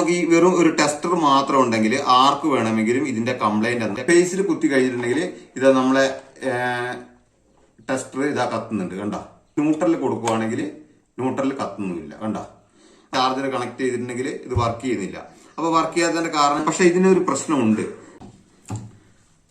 നമുക്ക് ഈ വെറും ഒരു ടെസ്റ്റർ മാത്രം ഉണ്ടെങ്കിൽ ആർക്ക് വേണമെങ്കിലും ഇതിന്റെ കംപ്ലൈന്റ് എന്താ ഫേസിൽ കുത്തി കഴിഞ്ഞിട്ടുണ്ടെങ്കിൽ ഇത് നമ്മളെ ടെസ്റ്റർ ഇതാ കത്തുന്നുണ്ട് കണ്ട. ന്യൂട്രൽ കൊടുക്കുവാണെങ്കിൽ ന്യൂട്രൽ കത്തുന്നില്ല കണ്ട. ചാർജർ കണക്ട് ചെയ്തിട്ടുണ്ടെങ്കിൽ ഇത് വർക്ക് ചെയ്യുന്നില്ല. അപ്പൊ വർക്ക് ചെയ്യാത്തതിന്റെ കാരണം പക്ഷെ ഇതിനൊരു പ്രശ്നമുണ്ട്.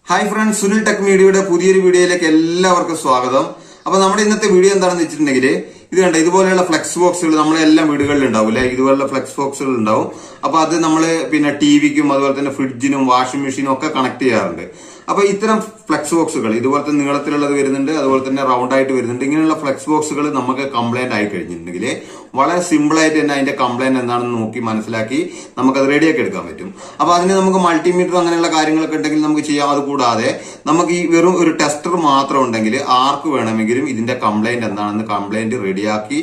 ഹായ് ഫ്രണ്ട്സ്, സുനിൽ ടെക് മീഡിയയുടെ പുതിയൊരു വീഡിയോയിലേക്ക് എല്ലാവർക്കും സ്വാഗതം. അപ്പൊ നമ്മുടെ ഇന്നത്തെ വീഡിയോ എന്താണെന്ന് വെച്ചിട്ടുണ്ടെങ്കിൽ ഇത് കണ്ട ഇതുപോലെയുള്ള ഫ്ലെക്സ് ബോക്സുകൾ നമ്മളെ എല്ലാ വീടുകളിലും ഉണ്ടാവും അല്ലെ. ഇതുപോലുള്ള ഫ്ലെക്സ് ബോക്സുകൾ ഉണ്ടാവും. അപ്പൊ അത് നമ്മള് പിന്നെ ടിവിക്കും അതുപോലെ തന്നെ ഫ്രിഡ്ജിനും വാഷിംഗ് മെഷീനും ഒക്കെ കണക്ട് ചെയ്യാറുണ്ട്. അപ്പൊ ഇത്തരം ഫ്ലെക്സ് ബോക്സുകൾ ഇതുപോലത്തെ നീളത്തിലുള്ളത് വരുന്നുണ്ട്, അതുപോലെ തന്നെ റൗണ്ട് ആയിട്ട് വരുന്നുണ്ട്. ഇങ്ങനെയുള്ള ഫ്ലെക്സ് ബോക്സുകൾ നമുക്ക് കംപ്ലൈന്റ് ആയി കഴിഞ്ഞിട്ടുണ്ടെങ്കിൽ വളരെ സിമ്പിൾ ആയിട്ട് തന്നെ അതിന്റെ കംപ്ലൈന്റ് എന്താണെന്ന് നോക്കി മനസ്സിലാക്കി നമുക്കത് റെഡിയാക്കി എടുക്കാൻ പറ്റും. അപ്പൊ അതിന് നമുക്ക് മൾട്ടിമീറ്റർ അങ്ങനെയുള്ള കാര്യങ്ങളൊക്കെ ഉണ്ടെങ്കിൽ നമുക്ക് ചെയ്യാം. അത് കൂടാതെ നമുക്ക് ഈ വെറും ഒരു ടെസ്റ്റർ മാത്രം ഉണ്ടെങ്കിൽ ആർക്ക് വേണമെങ്കിലും ഇതിന്റെ കംപ്ലൈന്റ് എന്താണെന്ന് കംപ്ലൈന്റ് റെഡിയാക്കി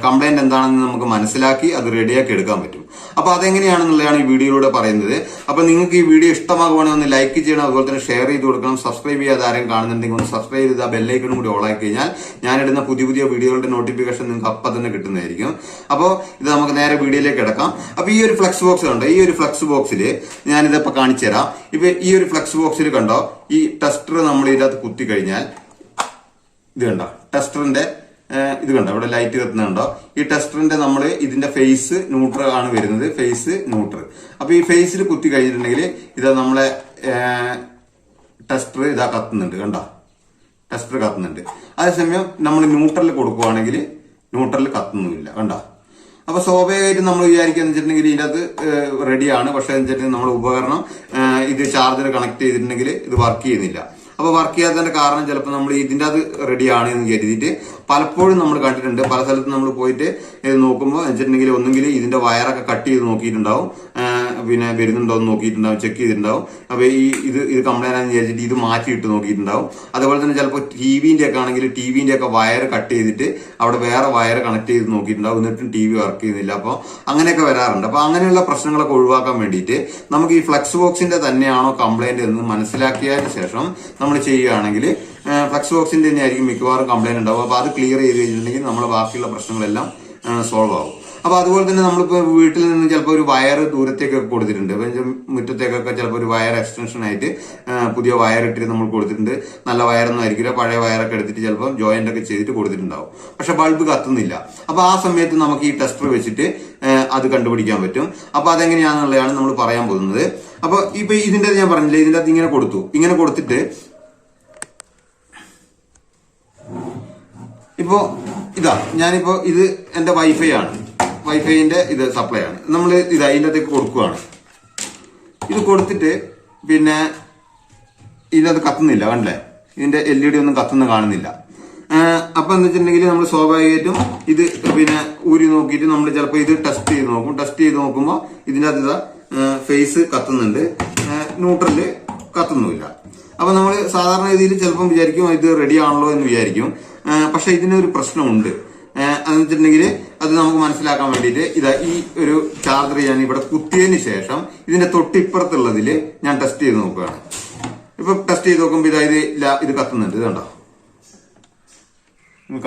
കംപ്ലൈന്റ് എന്താണെന്ന് നമുക്ക് മനസ്സിലാക്കി അത് റെഡിയാക്കി എടുക്കാൻ പറ്റും. അപ്പൊ അതെങ്ങനെയാണെന്നുള്ളതാണ് ഈ വീഡിയോയിലൂടെ പറയുന്നത്. അപ്പൊ നിങ്ങൾക്ക് ഈ വീഡിയോ ഇഷ്ടമാകുവാണെങ്കിൽ ഒന്ന് ലൈക്ക് ചെയ്യണം, അതുപോലെ തന്നെ ഷെയർ ചെയ്ത് കൊടുക്കണം. സബ്സ്ക്രൈബ് ചെയ്യാതെ ആരെയും കാണുന്നുണ്ടെങ്കിൽ ഒന്ന് സബ്സ്ക്രൈബ് ചെയ്ത് ആ ബെല്ലൈക്കണും കൂടി ഓൺ ആക്കി കഴിഞ്ഞാൽ ഞാനിടുന്ന പുതിയ പുതിയ വീഡിയോകളുടെ നോട്ടിഫിക്കേഷൻ നിങ്ങൾക്ക് അപ്പം തന്നെ കിട്ടുന്നതായിരിക്കും. അപ്പോൾ ഇത് നമുക്ക് നേരെ വീഡിയോയിലേക്ക് കിടക്കാം. അപ്പൊ ഈ ഒരു ഫ്ലെക്സ് ബോക്സ് കണ്ടോ, ഈ ഒരു ഫ്ലെക്സ് ബോക്സിൽ ഞാനിതിപ്പോ കാണിച്ചു തരാം. ഇപ്പൊ ഈ ഒരു ഫ്ലെക്സ് ബോക്സിൽ കണ്ടോ, ഈ ടെസ്റ്റർ നമ്മൾ ഇതിനകത്ത് കുത്തി കഴിഞ്ഞാൽ ഇത് കണ്ടോ, ടെസ്റ്ററിന്റെ ഇത് കണ്ടോ, ഇവിടെ ലൈറ്റ് കത്തുന്നുണ്ടോ. ഈ ടെസ്റ്ററിന്റെ നമ്മൾ ഇതിന്റെ ഫേസ് ന്യൂട്രൽ ആണ് വരുന്നത്, ഫേസ് ന്യൂട്രൽ. അപ്പൊ ഈ ഫേസിൽ കുത്തി കഴിഞ്ഞിട്ടുണ്ടെങ്കിൽ ഇത് നമ്മളെ ടെസ്റ്റർ ഇതാ കത്തുന്നുണ്ട് കണ്ടോ, ടെസ്റ്റർ കത്തുന്നുണ്ട്. അതേസമയം നമ്മൾ ന്യൂട്രൽ കൊടുക്കുവാണെങ്കിൽ ന്യൂട്രൽ കത്തുന്നില്ല കണ്ടോ. അപ്പൊ സ്വാഭാവികമായിട്ടും നമ്മൾ വിചാരിക്കുക വെച്ചിട്ടുണ്ടെങ്കിൽ ഇതിനകത്ത് റെഡിയാണ്, പക്ഷെ നമ്മൾ ഉപകരണം ഇത് ചാർജർ കണക്ട് ചെയ്തിട്ടുണ്ടെങ്കിൽ ഇത് വർക്ക് ചെയ്യുന്നില്ല. അപ്പൊ വർക്ക് ചെയ്യാത്തതിന്റെ കാരണം ചിലപ്പോൾ നമ്മൾ ഇതിന്റെ അത് റെഡിയാണ് എന്ന് കരുതിയിട്ട് പലപ്പോഴും നമ്മൾ കണ്ടിട്ടുണ്ട്. പല സ്ഥലത്തും നമ്മൾ പോയിട്ട് ഇത് നോക്കുമ്പോൾ വെച്ചിട്ടുണ്ടെങ്കിൽ ഒന്നെങ്കിൽ ഇതിന്റെ വയറൊക്കെ കട്ട് ചെയ്ത് നോക്കിയിട്ടുണ്ടാവും, പിന്നെ വരുന്നുണ്ടോ എന്ന് നോക്കിയിട്ടുണ്ടാവും, ചെക്ക് ചെയ്തിട്ടുണ്ടാവും. അപ്പൊ ഇത് കംപ്ലൈന്റ് ആണെന്ന് വിചാരിച്ചിട്ട് ഇത് മാറ്റിയിട്ട് നോക്കിയിട്ടുണ്ടാവും. അതുപോലെ തന്നെ ചിലപ്പോൾ ടിവിന്റെ ഒക്കെ ആണെങ്കിൽ ടിവിന്റെ ഒക്കെ വയർ കട്ട് ചെയ്തിട്ട് അവിടെ വേറെ വയർ കണക്ട് ചെയ്ത് നോക്കിയിട്ടുണ്ടാവും, എന്നിട്ടും ടി വി വർക്ക് ചെയ്യുന്നില്ല. അപ്പോൾ അങ്ങനെയൊക്കെ വരാറുണ്ട്. അപ്പൊ അങ്ങനെയുള്ള പ്രശ്നങ്ങളൊക്കെ ഒഴിവാക്കാൻ വേണ്ടിയിട്ട് നമുക്ക് ഈ ഫ്ലെക്സ് ബോക്സിന്റെ തന്നെയാണോ കംപ്ലൈന്റ് എന്ന് മനസ്സിലാക്കിയതിന് ശേഷം നമ്മൾ ചെയ്യുകയാണെങ്കിൽ ഫ്ലെക്സ് ബോക്സിന്റെ തന്നെ ആയിരിക്കും മിക്കവാറും കംപ്ലൈന്റ് ഉണ്ടാവും. അപ്പൊ അത് ക്ലിയർ ചെയ്ത് കഴിഞ്ഞിട്ടുണ്ടെങ്കിൽ നമ്മളെ ബാക്കിയുള്ള പ്രശ്നങ്ങളെല്ലാം സോൾവ് ആവും. അപ്പൊ അതുപോലെ തന്നെ നമ്മളിപ്പോ വീട്ടിൽ നിന്ന് ചിലപ്പോൾ ഒരു വയർ ദൂരത്തേക്കൊക്കെ കൊടുത്തിട്ടുണ്ട്, മുറ്റത്തേക്കൊക്കെ ചിലപ്പോൾ ഒരു വയർ എക്സ്റ്റൻഷൻ ആയിട്ട് പുതിയ വയർ ഇട്ടിട്ട് നമ്മൾ കൊടുത്തിട്ടുണ്ട്. നല്ല വയറൊന്നും ആയിരിക്കില്ല, പഴയ വയറൊക്കെ എടുത്തിട്ട് ചിലപ്പോൾ ജോയിന്റ് ഒക്കെ ചെയ്തിട്ട് കൊടുത്തിട്ടുണ്ടാവും, പക്ഷെ ബൾബ് കത്തുന്നില്ല. അപ്പൊ ആ സമയത്ത് നമുക്ക് ഈ ടെസ്റ്റർ വെച്ചിട്ട് അത് കണ്ടുപിടിക്കാൻ പറ്റും. അപ്പൊ അതെങ്ങനെയാണെന്നുള്ളതാണ് നമ്മൾ പറയാൻ പോകുന്നത്. അപ്പൊ ഇപ്പൊ ഇതിന്റെ ഞാൻ പറഞ്ഞില്ലേ, ഇതിന്റെ അകത്ത് ഇങ്ങനെ കൊടുത്തു, ഇങ്ങനെ കൊടുത്തിട്ട് ഇപ്പോ ഇതാ ഞാനിപ്പോ ഇത് എന്റെ വൈഫൈ ആണ്, വൈഫൈന്റെ ഇത് സപ്ലൈ ആണ്. നമ്മൾ ഇത് അതിൻ്റെ അകത്തേക്ക് കൊടുക്കുകയാണ്. ഇത് കൊടുത്തിട്ട് പിന്നെ ഇതിനകത്ത് കത്തുന്നില്ല കണ്ടല്ലേ, ഇതിന്റെ LED ഒന്നും കത്തുന്ന കാണുന്നില്ല. അപ്പൊ എന്ന് വെച്ചിട്ടുണ്ടെങ്കിൽ നമ്മൾ സ്വാഭാവികമായിട്ടും ഇത് പിന്നെ ഊരി നോക്കിയിട്ട് നമ്മൾ ചിലപ്പോൾ ഇത് ടെസ്റ്റ് ചെയ്ത് നോക്കും. ടെസ്റ്റ് ചെയ്ത് നോക്കുമ്പോൾ ഇതിന്റെ അകത്ത് ഇതാ ഫേസ് കത്തുന്നുണ്ട്, ന്യൂട്രല് കത്തുന്നുമില്ല. അപ്പൊ നമ്മൾ സാധാരണ രീതിയിൽ ചിലപ്പം വിചാരിക്കും ഇത് റെഡി ആണല്ലോ എന്ന് വിചാരിക്കും, പക്ഷെ ഇതിനൊരു പ്രശ്നമുണ്ട്. എന്ന് വെച്ചിട്ടുണ്ടെങ്കിൽ അത് നമുക്ക് മനസ്സിലാക്കാൻ വേണ്ടിയിട്ട് ഇതാ ഈ ഒരു ചാർജർ ഞാൻ ഇവിടെ കുത്തിയതിന് ശേഷം ഇതിന്റെ തൊട്ടിപ്പുറത്തുള്ളതില് ഞാൻ ടെസ്റ്റ് ചെയ്ത് നോക്കുകയാണ്. ഇപ്പൊ ടെസ്റ്റ് ചെയ്ത് നോക്കുമ്പോൾ ഇത് കത്തുന്നുണ്ട്, ഇത് കണ്ടോ,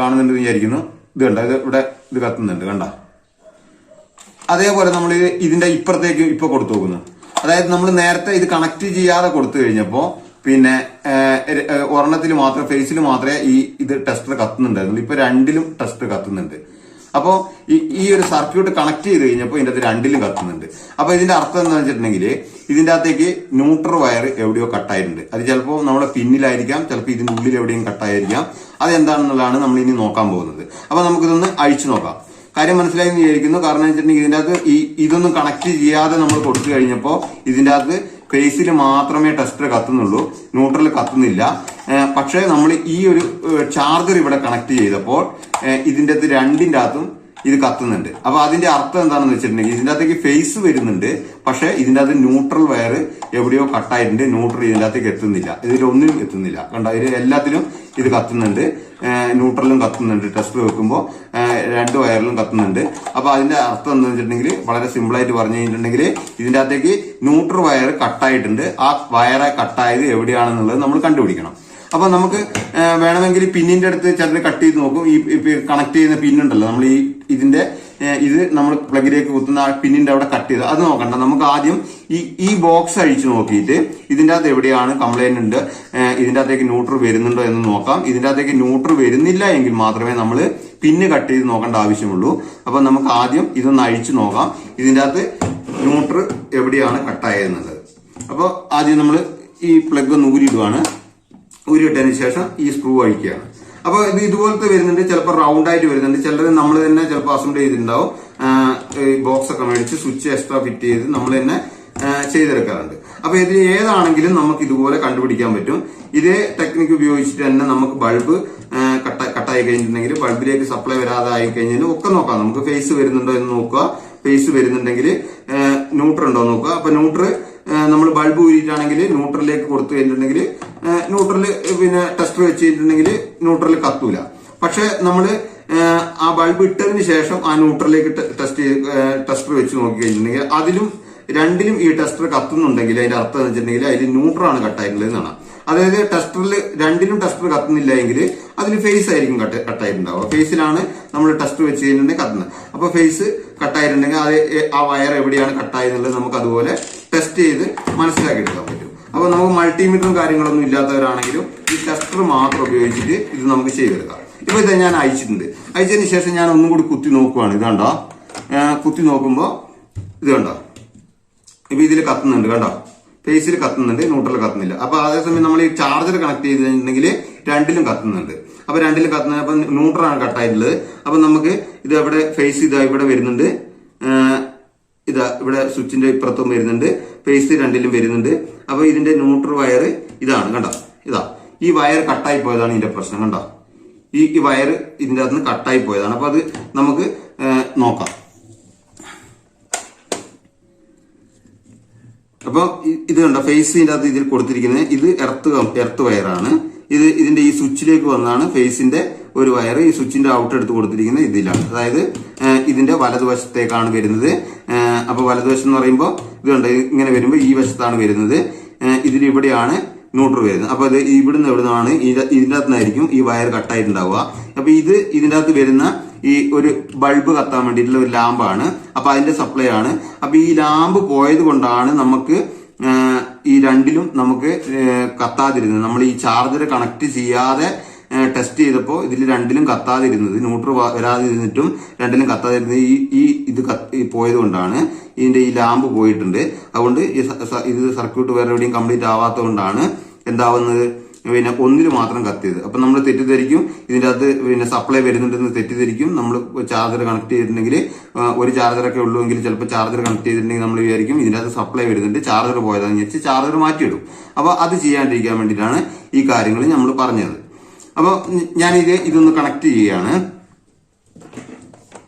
കാണുന്നുണ്ട് വിചാരിക്കുന്നു. ഇത് കണ്ടോ, ഇവിടെ ഇത് കത്തുന്നുണ്ട് കണ്ടോ. അതേപോലെ നമ്മൾ ഇതിന്റെ ഇപ്പുറത്തേക്ക് ഇപ്പൊ കൊടുത്തു നോക്കുന്നു. അതായത് നമ്മൾ നേരത്തെ ഇത് കണക്ട് ചെയ്യാതെ കൊടുത്തു കഴിഞ്ഞപ്പോ പിന്നെ ഒരെണ്ണത്തിൽ മാത്രം ഫേസിൽ മാത്രമേ ഇത് ടെസ്റ്റർ കത്തുന്നുണ്ടായിരുന്നുള്ളൂ. ഇപ്പൊ രണ്ടിലും ടെസ്റ്റർ കത്തുന്നുണ്ട്. അപ്പോ ഈ ഒരു സർക്യൂട്ട് കണക്ട് ചെയ്ത് കഴിഞ്ഞപ്പോൾ ഇതിന്റെ അകത്ത് രണ്ടിലും കത്തുന്നുണ്ട്. അപ്പൊ ഇതിന്റെ അർത്ഥം എന്താണെന്ന് വെച്ചിട്ടുണ്ടെങ്കിൽ ഇതിന്റെ അകത്തേക്ക് ന്യൂട്രൽ വയർ എവിടെയോ കട്ടായിട്ടുണ്ട്. അത് ചിലപ്പോൾ നമ്മുടെ പിന്നിലായിരിക്കാം, ചിലപ്പോൾ ഇതിന്റെ ഉള്ളിൽ എവിടെയും കട്ടായിരിക്കാം. അതെന്താണെന്നുള്ളതാണ് നമ്മൾ ഇനി നോക്കാൻ പോകുന്നത്. അപ്പൊ നമുക്കിതൊന്ന് അഴിച്ചു നോക്കാം. കാര്യം മനസ്സിലായി എന്ന് വിചാരിക്കുന്നു. കാരണം വെച്ചിട്ടുണ്ടെങ്കിൽ ഇതിന്റെ അകത്ത് ഇതൊന്നും കണക്ട് ചെയ്യാതെ നമ്മൾ കൊടുത്തു കഴിഞ്ഞപ്പോൾ ഇതിന്റെ അകത്ത് ഫേസിൽ മാത്രമേ ടെസ്റ്റർ കത്തുന്നുള്ളൂ, ന്യൂട്രൽ കത്തുന്നില്ല. പക്ഷേ നമ്മൾ ഈ ഒരു ചാർജർ ഇവിടെ കണക്ട് ചെയ്തപ്പോൾ ഇതിന്റെ അകത്ത് രണ്ടിന്റെ അകത്തും ഇത് കത്തുന്നുണ്ട്. അപ്പൊ അതിന്റെ അർത്ഥം എന്താണെന്ന് വെച്ചിട്ടുണ്ടെങ്കിൽ ഇതിന്റെ അകത്തേക്ക് ഫേസ് വരുന്നുണ്ട്, പക്ഷെ ഇതിന്റെ അകത്ത് ന്യൂട്രൽ വയർ എവിടെയോ കട്ടായിട്ടുണ്ട്. ന്യൂട്രൽ ഇതിന്റെ അകത്തേക്ക് എത്തുന്നില്ല, ഇതിലൊന്നിനും എത്തുന്നില്ല കണ്ടോ. ഇതിൽ എല്ലാത്തിലും ഇത് കത്തുന്നുണ്ട്, ന്യൂട്രലും കത്തുന്നുണ്ട്. ടെസ്റ്റർ വെക്കുമ്പോൾ രണ്ട് വയറിലും കത്തുന്നുണ്ട്. അപ്പൊ അതിന്റെ അർത്ഥം എന്താണെന്ന് വെച്ചിട്ടുണ്ടെങ്കിൽ വളരെ സിമ്പിൾ ആയിട്ട് പറഞ്ഞു കഴിഞ്ഞിട്ടുണ്ടെങ്കിൽ ഇതിന്റെ അകത്തേക്ക് ന്യൂട്രൽ വയർ കട്ടായിട്ടുണ്ട്. ആ വയറ് കട്ടായത് എവിടെയാണെന്നുള്ളത് നമ്മൾ കണ്ടുപിടിക്കണം. അപ്പൊ നമുക്ക് വേണമെങ്കിൽ പിന്നിന്റെ അടുത്ത് ചിലർ കട്ട് ചെയ്ത് നോക്കും. ഈ കണക്ട് ചെയ്യുന്ന പിന്നുണ്ടല്ലോ, നമ്മൾ ഇതിന്റെ ഇത് നമ്മൾ പ്ലഗിലേക്ക് കുത്തുന്ന ആ പിന്നിന്റെ അവിടെ കട്ട് ചെയ്ത് അത് നോക്കണ്ട. നമുക്ക് ആദ്യം ഈ ബോക്സ് അഴിച്ചു നോക്കിയിട്ട് ഇതിന്റെ അകത്ത് എവിടെയാണ് കംപ്ലൈന്റ് ഉണ്ട്, ഇതിന്റെ അകത്തേക്ക് ന്യൂട്രൽ വരുന്നുണ്ടോ എന്ന് നോക്കാം. ഇതിന്റെ അകത്തേക്ക് ന്യൂട്രൽ വരുന്നില്ല എങ്കിൽ മാത്രമേ നമ്മൾ പിന്ന് കട്ട് ചെയ്ത് നോക്കേണ്ട ആവശ്യമുള്ളൂ. അപ്പൊ നമുക്ക് ആദ്യം ഇതൊന്ന് അഴിച്ചു നോക്കാം, ഇതിന്റെ അകത്ത് ന്യൂട്രൽ എവിടെയാണ് കട്ടായെന്നുള്ളത്. അപ്പോൾ ആദ്യം നമ്മൾ ഈ പ്ലഗ് ഒന്ന് ഊരിയിടുവാണ്. ഊരിയിട്ടതിന് ശേഷം ഈ സ്ക്രൂ അഴിക്കുകയാണ്. അപ്പൊ ഇത് ഇതുപോലത്തെ വരുന്നുണ്ട്, ചിലപ്പോൾ റൗണ്ട് ആയിട്ട് വരുന്നുണ്ട്, ചിലർ നമ്മൾ തന്നെ ചിലപ്പോൾ അസംബിൾ ചെയ്തിട്ടുണ്ടാവും. ബോക്സ് ഒക്കെ മേടിച്ച് സ്വിച്ച് എക്സ്ട്രാ ഫിറ്റ് ചെയ്ത് നമ്മൾ തന്നെ ചെയ്തെടുക്കാറുണ്ട്. അപ്പൊ ഇതിൽ ഏതാണെങ്കിലും നമുക്ക് ഇതുപോലെ കണ്ടുപിടിക്കാൻ പറ്റും. ഇതേ ടെക്നിക്ക് ഉപയോഗിച്ചിട്ട് തന്നെ നമുക്ക് ബൾബ് കട്ടായി കഴിഞ്ഞിട്ടുണ്ടെങ്കിൽ, ബൾബിലേക്ക് സപ്ലൈ വരാതെ ആയി കഴിഞ്ഞാൽ ഒക്കെ നോക്കാം. നമുക്ക് ഫേസ് വരുന്നുണ്ടോ എന്ന് നോക്കുക. ഫേസ് വരുന്നുണ്ടെങ്കിൽ ന്യൂട്രൽ ഉണ്ടോ എന്ന് നോക്കുക. അപ്പൊ ന്യൂട്രൽ നമ്മൾ ബൾബ് ഊരിയിട്ടാണെങ്കിൽ ന്യൂട്രലിലേക്ക് കൊടുത്തു കഴിഞ്ഞിട്ടുണ്ടെങ്കിൽ ന്യൂട്രൽ പിന്നെ ടെസ്റ്റർ വെച്ച് കഴിഞ്ഞിട്ടുണ്ടെങ്കിൽ ന്യൂട്രൽ കത്തൂല. പക്ഷെ നമ്മൾ ആ ബൾബ് ഇട്ടതിന് ശേഷം ആ ന്യൂട്രലിലേക്ക് ടെസ്റ്റർ വെച്ച് നോക്കി കഴിഞ്ഞിട്ടുണ്ടെങ്കിൽ രണ്ടിലും ഈ ടെസ്റ്റർ കത്തുന്നുണ്ടെങ്കിൽ അതിന്റെ അർത്ഥം എന്ന് വെച്ചിട്ടുണ്ടെങ്കിൽ അതിൽ ന്യൂട്രലാണ് കട്ടായിട്ടുള്ളത് എന്നാണ്. അതായത് രണ്ടിലും ടെസ്റ്റർ കത്തുന്നില്ല എങ്കിൽ അതിൽ ഫേസ് ആയിരിക്കും കട്ടായിട്ടുണ്ടാവുക. ഫേസിലാണ് നമ്മൾ ടെസ്റ്റർ വെച്ച് കഴിഞ്ഞിട്ടുണ്ടെങ്കിൽ കത്തുന്നത്. അപ്പൊ ഫേസ് കട്ടായിട്ടുണ്ടെങ്കിൽ അത് ആ വയർ എവിടെയാണ് കട്ടായെന്നുള്ളത് നമുക്ക് അതുപോലെ ടെസ്റ്റ് ചെയ്ത് മനസ്സിലാക്കി എടുക്കാൻ പറ്റും. അപ്പൊ നമുക്ക് മൾട്ടിമീറ്ററും കാര്യങ്ങളൊന്നും ഇല്ലാത്തവരാണെങ്കിലും ഈ ടെസ്റ്റർ മാത്രം ഉപയോഗിച്ചിട്ട് ഇത് നമുക്ക് ചെയ്തെടുക്കാം. ഇപ്പൊ ഇത് ഞാൻ അയച്ചിട്ടുണ്ട്. അയച്ചതിന് ശേഷം ഞാൻ ഒന്നും കൂടി കുത്തി നോക്കുവാണ്. ഇത് കണ്ടോ, കുത്തി നോക്കുമ്പോ ഇത് കണ്ടോ, ഇപ്പൊ ഇതിൽ കത്തുന്നുണ്ട് കണ്ടോ, ഫേസിൽ കത്തുന്നുണ്ട്, ന്യൂട്രൽ കത്തുന്നില്ല. അപ്പൊ അതേസമയം നമ്മൾ ഈ ചാർജർ കണക്ട് ചെയ്തിട്ടുണ്ടെങ്കിൽ രണ്ടിലും കത്തുന്നുണ്ട്. അപ്പൊ രണ്ടിലും കത്തുന്നത് അപ്പൊ ന്യൂട്രലാണ് കട്ടായിട്ടുള്ളത്. അപ്പൊ നമുക്ക് ഇത് എവിടെ ഫേസ് ഇതാ ഇവിടെ വരുന്നുണ്ട്, ഇതാ ഇവിടെ സ്വിച്ചിന്റെ ഇപ്പുറത്തും വരുന്നുണ്ട്, ഫേസ് രണ്ടിലും വരുന്നുണ്ട്. അപ്പൊ ഇതിന്റെ ന്യൂട്രൽ വയർ ഇതാണ് കണ്ടോ, ഇതാ ഈ വയർ കട്ടായി പോയതാണ് ഇതിന്റെ പ്രശ്നം കണ്ടോ. ഈ വയർ ഇതിന്റെ അകത്ത് നിന്ന് കട്ടായി പോയതാണ്. അപ്പൊ അത് നമുക്ക് നോക്കാം. അപ്പൊ ഇത് കണ്ടോ, ഫേസിന്റെ അകത്ത് ഇതിൽ കൊടുത്തിരിക്കുന്നത് ഇത് എർത്ത് വയറാണ്. ഇതിന്റെ ഈ സ്വിച്ചിലേക്ക് വന്നാണ് ഫേസിന്റെ ഒരു വയർ ഈ സ്വിച്ചിന്റെ ഔട്ട് എടുത്ത് കൊടുത്തിരിക്കുന്നത് ഇതിലാണ്. അതായത് ഇതിന്റെ വലതുവശത്തേക്കാണ് വരുന്നത്. അപ്പൊ വലതുവശം എന്ന് പറയുമ്പോൾ ഇത് കണ്ടോ, ഇങ്ങനെ വരുമ്പോൾ ഈ വശത്താണ് വരുന്നത്. ഇതിൽ ഇവിടെയാണ് ന്യൂട്രൽ വരുന്നത്. അപ്പൊ അത് എവിടുന്നാണ് ഇതിന്റെ അകത്തുനിന്നായിരിക്കും ഈ വയർ കട്ടായിട്ടുണ്ടാവുക. അപ്പൊ ഇതിന്റെ അകത്ത് വരുന്ന ഈ ഒരു ബൾബ് കത്താൻ വേണ്ടിയിട്ടുള്ള ഒരു ലാമ്പാണ്. അപ്പൊ അതിന്റെ സപ്ലൈ ആണ്. അപ്പൊ ഈ ലാമ്പ് പോയത് കൊണ്ടാണ് നമുക്ക് ഈ രണ്ടിലും നമുക്ക് കത്താതിരുന്നത്. നമ്മൾ ഈ ചാർജർ കണക്ട് ചെയ്യാതെ ടെസ്റ്റ് ചെയ്തപ്പോൾ ഇതിൽ രണ്ടിലും കത്താതിരുന്നത്, ന്യൂട്രൽ വരാതിരുന്നിട്ടും രണ്ടിലും കത്താതിരുന്നത് ഇത് പോയത് കൊണ്ടാണ്. ഇതിന്റെ ഈ ലാമ്പ് പോയിട്ടുണ്ട്. അതുകൊണ്ട് ഇത് സർക്യൂട്ട് വേറെ എവിടെയും കംപ്ലീറ്റ് ആവാത്തത് കൊണ്ടാണ് എന്താവുന്നത്, പിന്നെ ഒന്നിൽ മാത്രം കത്തിയത്. അപ്പൊ നമ്മൾ തെറ്റിദ്ധരിക്കും ഇതിന്റെ അകത്ത് പിന്നെ സപ്ലൈ വരുന്നുണ്ടെന്ന് തെറ്റിദ്ധരിക്കും. നമ്മൾ ചാർജർ കണക്ട് ചെയ്തിട്ടുണ്ടെങ്കിൽ ഒരു ചാർജറൊക്കെ ഉള്ളുവെങ്കിൽ ചിലപ്പോൾ ചാർജർ കണക്ട് ചെയ്തിട്ടുണ്ടെങ്കിൽ നമ്മൾ വിചാരിക്കും ഇതിന്റെ അകത്ത് സപ്ലൈ വരുന്നുണ്ട്, ചാർജർ പോയതാണെന്ന് വെച്ച് ചാർജർ മാറ്റിയിടും. അപ്പൊ അത് ചെയ്യാണ്ടിരിക്കാൻ വേണ്ടിയിട്ടാണ് ഈ കാര്യങ്ങൾ നമ്മൾ പറഞ്ഞത്. അപ്പൊ ഞാൻ ഇതൊന്ന് കണക്ട് ചെയ്യുകയാണ്.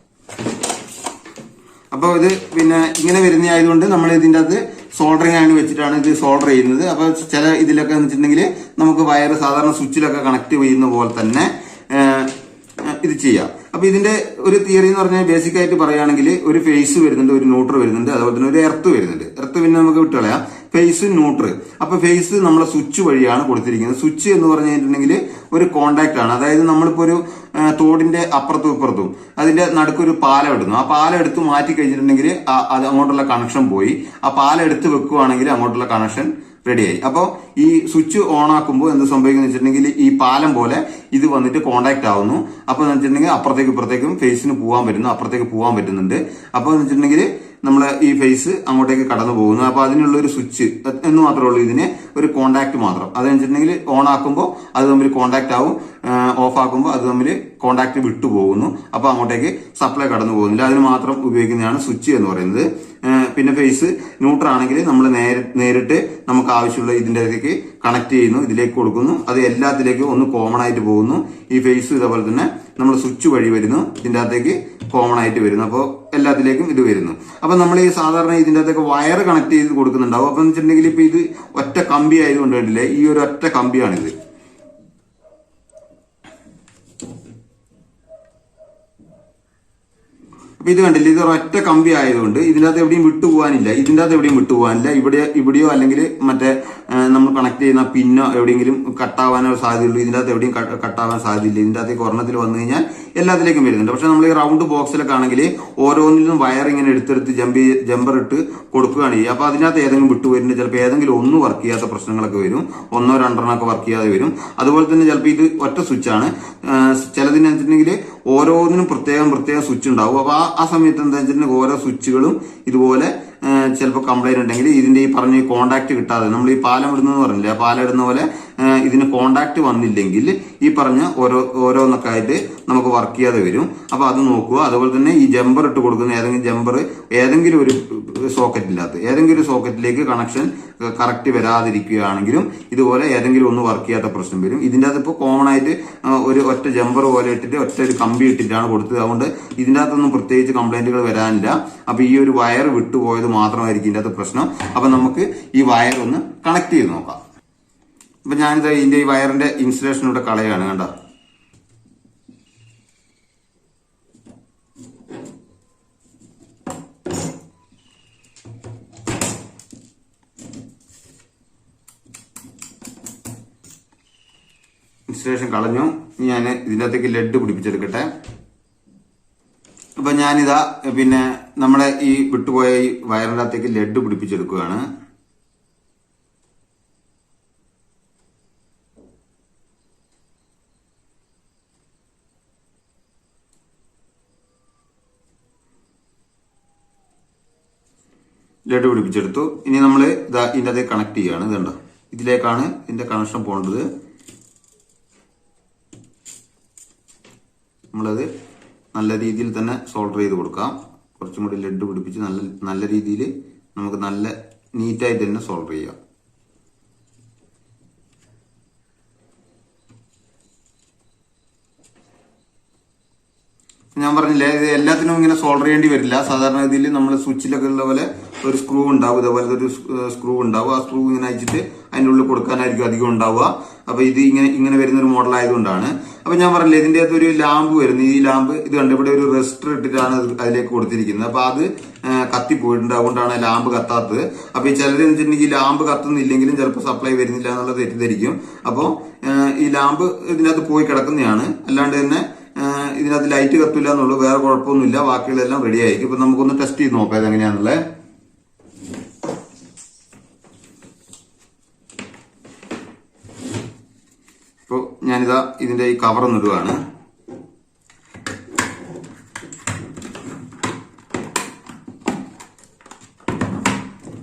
അപ്പൊ ഇത് പിന്നെ ഇങ്ങനെ വരുന്നതായതുകൊണ്ട് നമ്മൾ ഇതിന്റെ അകത്ത് സോൾഡറിങ് ആണ് വെച്ചിട്ടാണ് ഇത് സോൾഡർ ചെയ്യുന്നത്. അപ്പൊ ചില ഇതിലൊക്കെ എന്ന് വെച്ചിട്ടുണ്ടെങ്കിൽ നമുക്ക് വയർ സാധാരണ സ്വിച്ചിലൊക്കെ കണക്ട് ചെയ്യുന്ന പോലെ തന്നെ ഇത് ചെയ്യാം. അപ്പൊ ഇതിന്റെ ഒരു തിയറി എന്ന് പറഞ്ഞാൽ ബേസിക് ആയിട്ട് പറയുകയാണെങ്കിൽ ഒരു ഫേസ് വരുന്നുണ്ട്, ഒരു ന്യൂട്രൽ വരുന്നുണ്ട്, അതുപോലെ തന്നെ ഒരു എർത്ത് വരുന്നുണ്ട്. എർത്ത് പിന്നെ നമുക്ക് വിട്ടുകളയാം. Phase neutral. അപ്പൊ ഫേസ് നമ്മളെ സ്വിച്ച് വഴിയാണ് കൊടുത്തിരിക്കുന്നത്. സ്വിച്ച് എന്ന് പറഞ്ഞു കഴിഞ്ഞിട്ടുണ്ടെങ്കിൽ ഒരു കോണ്ടാക്ട് ആണ്. അതായത് നമ്മളിപ്പോ ഒരു തോടിന്റെ അപ്പുറത്തും ഇപ്പുറത്തും അതിന്റെ നടുക്കൊരു പാലം ഇടുന്നു. ആ പാലം എടുത്ത് മാറ്റി കഴിഞ്ഞിട്ടുണ്ടെങ്കിൽ അത് അങ്ങോട്ടുള്ള കണക്ഷൻ പോയി. ആ പാലം എടുത്ത് വെക്കുവാണെങ്കിൽ അങ്ങോട്ടുള്ള കണക്ഷൻ റെഡിയായി. അപ്പോൾ ഈ സ്വിച്ച് ഓൺ ആക്കുമ്പോൾ എന്ത് സംഭവിക്കുന്നു വെച്ചിട്ടുണ്ടെങ്കിൽ ഈ പാലം പോലെ ഇത് വന്നിട്ട് കോണ്ടാക്ട് ആവുന്നു. അപ്പൊ എന്ന് വെച്ചിട്ടുണ്ടെങ്കിൽ അപ്പുറത്തേക്ക് ഇപ്പുറത്തേക്കും ഫേസിന് പോകാൻ പറ്റുന്നു, അപ്പുറത്തേക്ക് പോകാൻ പറ്റുന്നുണ്ട്. അപ്പൊ എന്ന് വെച്ചിട്ടുണ്ടെങ്കിൽ നമ്മൾ ഈ ഫേസ് അങ്ങോട്ടേക്ക് കടന്നു പോകുന്നു. അപ്പൊ അതിനുള്ള ഒരു സ്വിച്ച് എന്ന് മാത്രമേ ഉള്ളൂ, ഇതിന് ഒരു കോണ്ടാക്ട് മാത്രം. അത് വെച്ചിട്ടുണ്ടെങ്കിൽ ഓൺ ആക്കുമ്പോൾ അത് തമ്മിൽ കോണ്ടാക്ട് ആവും, ഓഫ് ആക്കുമ്പോൾ അത് തമ്മിൽ കോണ്ടാക്ട് വിട്ടു പോകുന്നു. അപ്പൊ അങ്ങോട്ടേക്ക് സപ്ലൈ കടന്നു പോകുന്നില്ല. അതിന് മാത്രം ഉപയോഗിക്കുന്നതാണ് സ്വിച്ച് എന്ന് പറയുന്നത്. പിന്നെ ഫേസ് ന്യൂട്രൽ ആണെങ്കിൽ നമ്മൾ നേരിട്ട് നമുക്ക് ആവശ്യമുള്ള ഇതിന്റെ ഇതിലേക്ക് കണക്ട് ചെയ്യുന്നു, ഇതിലേക്ക് കൊടുക്കുന്നു. അത് എല്ലാത്തിലേക്കും ഒന്ന് കോമൺ ആയിട്ട് പോകുന്നു. ഈ ഫേസ് ഇതേപോലെ തന്നെ നമ്മൾ സ്വിച്ച് വഴി വരുന്നു, ഇതിന്റെ അകത്തേക്ക് കോമൺ ആയിട്ട് വരുന്നു. അപ്പോൾ എല്ലാത്തിലേക്കും ഇത് വരുന്നു. അപ്പൊ നമ്മൾ ഈ സാധാരണ ഇതിന്റെ അകത്തേക്ക് വയർ കണക്ട് ചെയ്ത് കൊടുക്കുന്നുണ്ടാവും. അപ്പൊ എന്ന് വെച്ചിട്ടുണ്ടെങ്കിൽ ഇപ്പൊ ഇത് ഒറ്റ കമ്പി ആയതുകൊണ്ട് കണ്ടില്ലേ, ഈ ഒരു ഒറ്റ കമ്പിയാണിത്. അപ്പൊ അപ്പൊ ഇത് കണ്ടില്ല, ഇത് ഒരൊറ്റ കമ്പി ആയതുകൊണ്ട് ഇതിൻ്റെ അകത്ത് എവിടെയും വിട്ടുപോകാനില്ല, ഇവിടെയോ അല്ലെങ്കിൽ മറ്റേ നമ്മൾ കണക്ട് ചെയ്യുന്ന പിന്നോ എവിടെയെങ്കിലും കട്ടാവാനോ സാധ്യതയുള്ളൂ. ഇതിൻ്റെ അകത്ത് എവിടെയും കട്ടാവാൻ സാധ്യതയില്ല. ഇതിൻ്റെ അകത്തേക്ക് ഒരെണ്ണത്തിൽ വന്നു കഴിഞ്ഞാൽ എല്ലാത്തിലേക്കും വരുന്നുണ്ട്. പക്ഷെ നമ്മൾ ഈ റൗണ്ട് ബോക്സിലൊക്കെ ആണെങ്കിൽ ഓരോന്നിലും വയർ ഇങ്ങനെ എടുത്തെടുത്ത് ജമ്പർ ഇട്ട് കൊടുക്കുകയാണ് ചെയ്യുക. അപ്പൊ അതിനകത്ത് ഏതെങ്കിലും വിട്ടുപോയിട്ട് ചിലപ്പോൾ ഏതെങ്കിലും ഒന്നും വർക്ക് ചെയ്യാത്ത പ്രശ്നങ്ങളൊക്കെ വരും, ഒന്നോ രണ്ടെണ്ണമൊക്കെ വർക്ക് ചെയ്യാതെ വരും. അതുപോലെ തന്നെ ചിലപ്പോൾ ഇത് ഒറ്റ സ്വിച്ചാണ്, ചിലതിനെന്നുവെച്ചിട്ടുണ്ടെങ്കിൽ ഓരോന്നിനും പ്രത്യേകം സ്വിച്ച് ഉണ്ടാവും. അപ്പൊ ആ സമയത്ത് എന്താ വെച്ചിട്ടുണ്ടെങ്കിൽ ഓരോ സ്വിച്ചുകളും ഇതുപോലെ ചിലപ്പോൾ കംപ്ലൈന്റ് ഉണ്ടെങ്കിൽ ഇതിന്റെ ഈ പറഞ്ഞ കോണ്ടാക്ട് കിട്ടാതെ, നമ്മൾ ഈ പാലം ഇടുന്നത് പറഞ്ഞില്ലേ, ആ പാലം ഇടുന്ന പോലെ ഇതിന് കോണ്ടാക്ട് വന്നില്ലെങ്കിൽ ഈ പറഞ്ഞ ഓരോന്നൊക്കെ ആയിട്ട് നമുക്ക് വർക്ക് ചെയ്യാതെ വരും. അപ്പൊ അത് നോക്കുക. അതുപോലെ തന്നെ ഈ ജമ്പർ ഇട്ട് കൊടുക്കുന്ന ഏതെങ്കിലും ഒരു സോക്കറ്റിലേക്ക് കണക്ഷൻ കറക്റ്റ് വരാതിരിക്കുകയാണെങ്കിലും ഇതുപോലെ ഏതെങ്കിലും ഒന്ന് വർക്ക് ചെയ്യാത്ത പ്രശ്നം വരും. ഇതിൻ്റെ അകത്ത് ഇപ്പോൾ കോമൺ ആയിട്ട് ഒരു ഒറ്റ ജമ്പർ പോലെ ഇട്ടിട്ട് ഒറ്റ ഒരു കമ്പി ഇട്ടിട്ടാണ് കൊടുത്തത്. അതുകൊണ്ട് ഇതിൻ്റെ അകത്തൊന്നും പ്രത്യേകിച്ച് കംപ്ലൈന്റുകൾ വരാനില്ല. അപ്പൊ ഈ ഒരു വയർ വിട്ടുപോയത് മാത്രമായിരിക്കും ഇതിൻ്റെ അകത്ത് പ്രശ്നം. അപ്പൊ നമുക്ക് ഈ വയർ ഒന്ന് കണക്ട് ചെയ്ത് നോക്കാം. അപ്പൊ ഞാനിത് ഇതിന്റെ ഈ വയറിന്റെ ഇൻസുലേഷൻ ഇവിടെ കളയാണ്, കണ്ട. ഇൻസുലേഷൻ കളഞ്ഞു. ഞാൻ ഇതിൻ്റെ അകത്തേക്ക് ലെഡ് പിടിപ്പിച്ചെടുക്കട്ടെ. അപ്പൊ ഞാനിതാ പിന്നെ നമ്മുടെ ഈ വിട്ടുപോയ ഈ വയറിന്റെ അകത്തേക്ക് ലെഡ് പിടിപ്പിച്ചെടുക്കുകയാണ്. ലെഡ് പിടിപ്പിച്ചെടുത്തു. ഇനി നമ്മൾ ഇതാ ഇതിൻ്റെ അകത്തേക്ക് കണക്ട് ചെയ്യുകയാണ്. ഇതുണ്ടോ, ഇതിലേക്കാണ് ഇതിന്റെ കണക്ഷൻ പോകേണ്ടത്. നമ്മളത് നല്ല രീതിയിൽ തന്നെ സോൾഡർ ചെയ്ത് കൊടുക്കാം. കുറച്ചും കൂടി ലെഡ് പിടിപ്പിച്ച് നല്ല രീതിയിൽ നമുക്ക് നല്ല നീറ്റായിട്ട് തന്നെ സോൾഡർ ചെയ്യാം. ഞാൻ പറഞ്ഞില്ലേ, ഇത് എല്ലാത്തിനും ഇങ്ങനെ സോൾഡർ ചെയ്യേണ്ടി വരില്ല. സാധാരണ രീതിയിൽ നമ്മൾ സ്വിച്ചിലൊക്കെ ഉള്ള പോലെ ഒരു സ്ക്രൂ ഉണ്ടാവും, ഇതേപോലത്തെ ഒരു സ്ക്രൂ ഉണ്ടാവും. ആ സ്ക്രൂ ഇങ്ങനെ അയച്ചിട്ട് അതിൻ്റെ ഉള്ളിൽ കൊടുക്കാനായിരിക്കും അധികം ഉണ്ടാവുക. അപ്പൊ ഇത് ഇങ്ങനെ വരുന്ന ഒരു മോഡൽ ആയതുകൊണ്ടാണ്. അപ്പൊ ഞാൻ പറഞ്ഞില്ലേ, ഇതിന്റെ അകത്ത് ഒരു ലാമ്പ് വരുന്നു. ഈ ലാമ്പ് ഇത് കണ്ട് ഇവിടെ ഒരു റെസിസ്റ്റർ ഇട്ടിട്ടാണ് അതിലേക്ക് കൊടുത്തിരിക്കുന്നത്. അപ്പൊ അത് കത്തിപ്പോയിട്ടുണ്ട്, അതുകൊണ്ടാണ് ലാമ്പ് കത്താത്തത്. അപ്പൊ ഈ ചിലരെന്ന് വെച്ചിട്ടുണ്ടെങ്കിൽ ഈ ലാമ്പ് കത്തുന്നില്ലെങ്കിലും ചിലപ്പോൾ സപ്ലൈ വരുന്നില്ല എന്നുള്ളത് തെറ്റിദ്ധരിക്കും. അപ്പോൾ ഈ ലാമ്പ് ഇതിനകത്ത് പോയി കിടക്കുന്നതാണ്, അല്ലാണ്ട് തന്നെ ഇതിനകത്ത് ലൈറ്റ് കത്തില്ല എന്നുള്ളൂ, വേറെ കുഴപ്പമൊന്നുമില്ല. ബാക്കികളെല്ലാം റെഡി ആയിരിക്കും. ഇപ്പൊ നമുക്കൊന്ന് ടെസ്റ്റ് ചെയ്ത് നോക്കാം ഇതെങ്ങനെയാണുള്ളത്. ഇപ്പോൾ ഞാനിതാ ഇതിന്റെ ഈ കവർ ഒന്നിടുകയാണ്.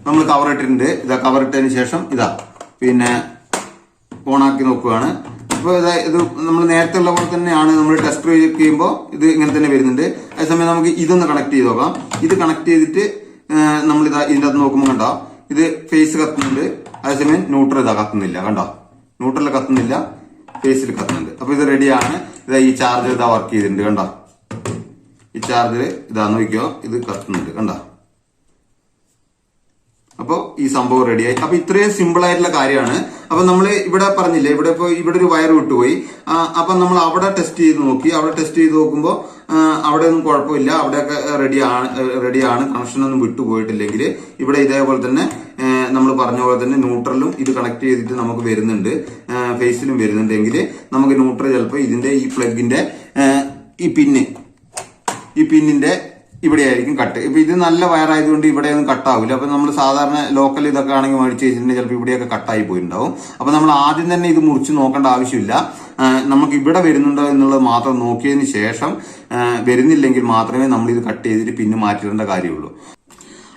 നമ്മൾ കവർ ഇട്ടിട്ടുണ്ട്. ഇതാ കവർ ഇട്ടതിന് ശേഷം ഇതാ പിന്നെ ഓണാക്കി നോക്കുകയാണ്. അപ്പോൾ ഇത് നമ്മൾ നേരത്തെ ഉള്ള പോലെ തന്നെയാണ്. നമ്മൾ ടെസ്റ്റ് ചെയ്യുമ്പോൾ ഇത് ഇങ്ങനെ തന്നെ വരുന്നുണ്ട്. അതേസമയം നമുക്ക് ഇതൊന്ന് കണക്ട് ചെയ്ത് നോക്കാം. ഇത് കണക്ട് ചെയ്തിട്ട് നമ്മൾ ഇതാ ഇതിൻ്റെ അകത്ത് നോക്കുമ്പോൾ കണ്ടോ, ഇത് ഫേസ് കത്തുന്നുണ്ട്. അതേസമയം ന്യൂട്രൽ ഇതാ കത്തുന്നില്ല, കണ്ടോ, ന്യൂട്രൽ കത്തുന്നില്ല, ഫേസിൽ കത്തുന്നുണ്ട്. അപ്പൊ ഇത് റെഡിയാണ്. ഇതാ ഈ ചാർജർ ഇതാ വർക്ക് ചെയ്തിട്ടുണ്ട്, കണ്ടോ. ഈ ചാർജർ ഇതാ നോക്കിയോ, ഇത് കത്തുന്നുണ്ട്, കണ്ടോ. അപ്പോൾ ഈ സംഭവം റെഡിയായി. അപ്പൊ ഇത്രയും സിമ്പിൾ ആയിട്ടുള്ള കാര്യമാണ്. അപ്പൊ നമ്മൾ ഇവിടെ പറഞ്ഞില്ലേ, ഇവിടെ ഒരു വയർ വിട്ടുപോയി. അപ്പൊ നമ്മൾ അവിടെ ടെസ്റ്റ് ചെയ്ത് നോക്കി. അവിടെ ടെസ്റ്റ് ചെയ്ത് നോക്കുമ്പോൾ അവിടെ ഒന്നും കുഴപ്പമില്ല, അവിടെയൊക്കെ റെഡിയാണ്. കണക്ഷനൊന്നും വിട്ടുപോയിട്ടില്ലെങ്കിൽ ഇവിടെ ഇതേപോലെ തന്നെ നമ്മൾ പറഞ്ഞ പോലെ തന്നെ ന്യൂട്രലും ഇത് കണക്ട് ചെയ്തിട്ട് നമുക്ക് വരുന്നുണ്ട്, ഫേസിലും വരുന്നുണ്ടെങ്കിൽ നമുക്ക് ന്യൂട്രൽ ചിലപ്പോൾ ഇതിന്റെ ഈ പ്ലഗിന്റെ ഈ പിന്നിന്റെ ഇവിടെ ആയിരിക്കും കട്ട്. ഇപ്പൊ ഇത് നല്ല വയറായതുകൊണ്ട് ഇവിടെയൊന്നും കട്ടാവില്ല. അപ്പൊ നമ്മൾ സാധാരണ ലോക്കൽ ഇതൊക്കെ ആണെങ്കിൽ മേടിച്ച് വെച്ചിട്ടുണ്ടെങ്കിൽ ചിലപ്പോൾ ഇവിടെയൊക്കെ കട്ടായി പോയിട്ടുണ്ടാവും. അപ്പൊ നമ്മൾ ആദ്യം തന്നെ ഇത് മുറിച്ച് നോക്കേണ്ട ആവശ്യമില്ല. നമുക്ക് ഇവിടെ വരുന്നുണ്ടോ എന്നുള്ളത് മാത്രം നോക്കിയതിന് ശേഷം വരുന്നില്ലെങ്കിൽ മാത്രമേ നമ്മൾ ഇത് കട്ട് ചെയ്തിട്ട് പിന്നെ മാറ്റിടേണ്ട കാര്യമുള്ളൂ.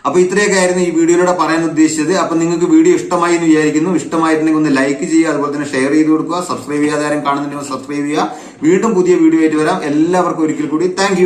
അപ്പൊ ഇത്രയൊക്കെ ആയിരുന്നു ഈ വീഡിയോയിലൂടെ പറയാൻ ഉദ്ദേശിച്ചത്. അപ്പൊ നിങ്ങൾക്ക് വീഡിയോ ഇഷ്ടമായി എന്ന് വിചാരിക്കുന്നു. ഇഷ്ടമായിട്ടുണ്ടെങ്കിൽ ഒന്ന് ലൈക്ക് ചെയ്യുക, അതുപോലെ തന്നെ ഷെയർ ചെയ്ത് കൊടുക്കുക. സബ്സ്ക്രൈബ് ചെയ്യാതെ ആരും കാണുന്നുണ്ടെങ്കിൽ സബ്സ്ക്രൈബ് ചെയ്യുക. വീണ്ടും പുതിയ വീഡിയോ ആയിട്ട് വരാം. എല്ലാവർക്കും ഒരിക്കൽ കൂടി താങ്ക്